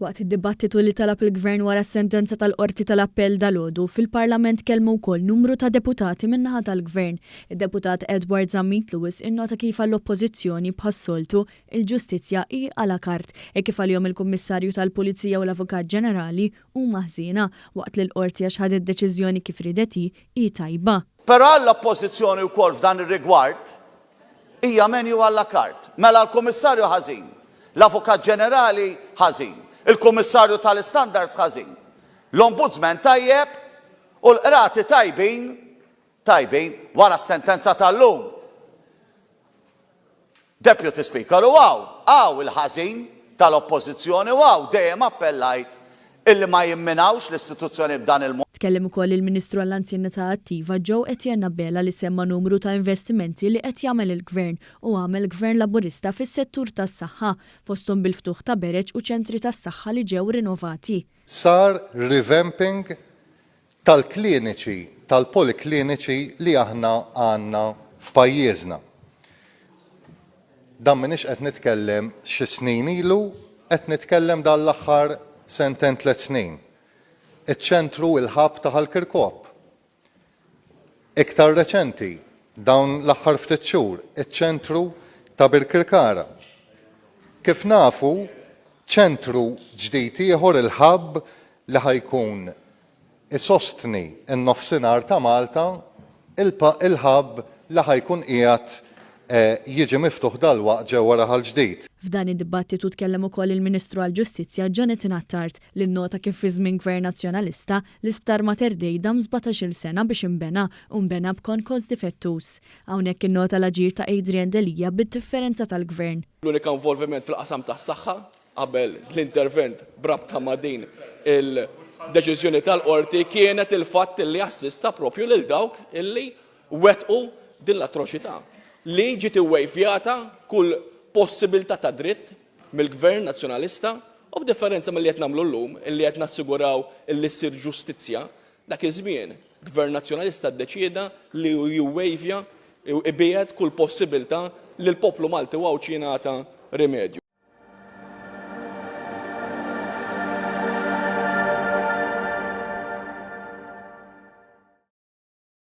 Waqt id-dibattitu li talab il-Gvern wara s-sentenza tal-Qorti tal-Appell dalgħodu, fil-Parlament kellmu wkoll numru ta' deputati min-naħa tal-Gvern. Id-deputat Edward Zammit Lewis innota kif għall-Oppożizzjoni bħas-soltu il-ġustizzja hi à la carte kif għalihom il-Kummissarju tal-Pulizija u l-Avukat Ġenerali huma ħżiena waqt li l-Qorti għax ħadet deċiżjoni kif rideti hi tajba. Però l-Oppożizzjoni wkoll f'dan ir-rigward hija menju à la carte. Mela l-Kummissarju ħażin, l-Avukat Ġenerali ħażin, il-Kummissarju tal-Standards ħażin, l-Ombudsman tajjeb u l-qrati tajbin wara s-sentenza tal-lum. Deputy Speaker, għaw il-ħażin tal-Oppożizzjoni u dejjem appellajt illi ma jimminawx l-istituzzjoni b'dan il-mod. Tkellem ukoll il-Ministru għall-Anzjanità Attiva Joe Etienne Bella li semma numru ta' investimenti li qed jagħmel il-Gvern u għamel Gvern Laburista fis-settur tas-saħħa fosthom bil-ftuħ ta' bereġ u ċentri tas-saħħa li ġew rinnovati. Sar revamping tal-kliniċi, tal-polikliniċi li aħna għandna f'pajjiżna. Dan m'iniex qed nitkellem xi snin ilu, qed nitkellem dan l-aħħar 3 snin. Iċ-ċentru il-ħab ta' Kirkop. Iktar reċenti, dawn l-aħħar ftit xhur, iċ-ċentru ta' Birkirkara. Kif nafu, ċentru ġdid ieħor il-ħab li ħajkun isostni n-nofsinhar ta' Malta, il-ħab li ħajkun qiegħed jiġi miftuħ dalwaqt ġewwa raħal ġdid. F'dan id-dibattitu tkellem ukoll il-Ministru għall-Ġustizzja Jonathan Attard li nnota kif fi żmien Gvern Nazzjonalista l-Isptar Mater Dei dam 17-il sena biex inbena u nbena b'konkos difettus. Hawnhekk innota l-aġir ta' Adrian Delija bid-differenza tal-Gvern. L-unika involviment fil-qasam tas-saħħa qabel l-intervent brabta ma' din il-deċiżjoni tal-qorti kienet il-fatt li assista propju lil dawk illi wettqu din l-atroċità li ġiet iwwejfjata kull possibilità ta' dritt mill-Gvern Nazzjonalista u b'differenza milli qed nagħmlu llum illi qed nassiguraw illi ssir ġustizzja dak iż-żmien Gvern Nazzjonalista ddeċieda li jwejfja ibiegħed kull possibilità li l-poplu Malti waqgħu jingħata rimedju.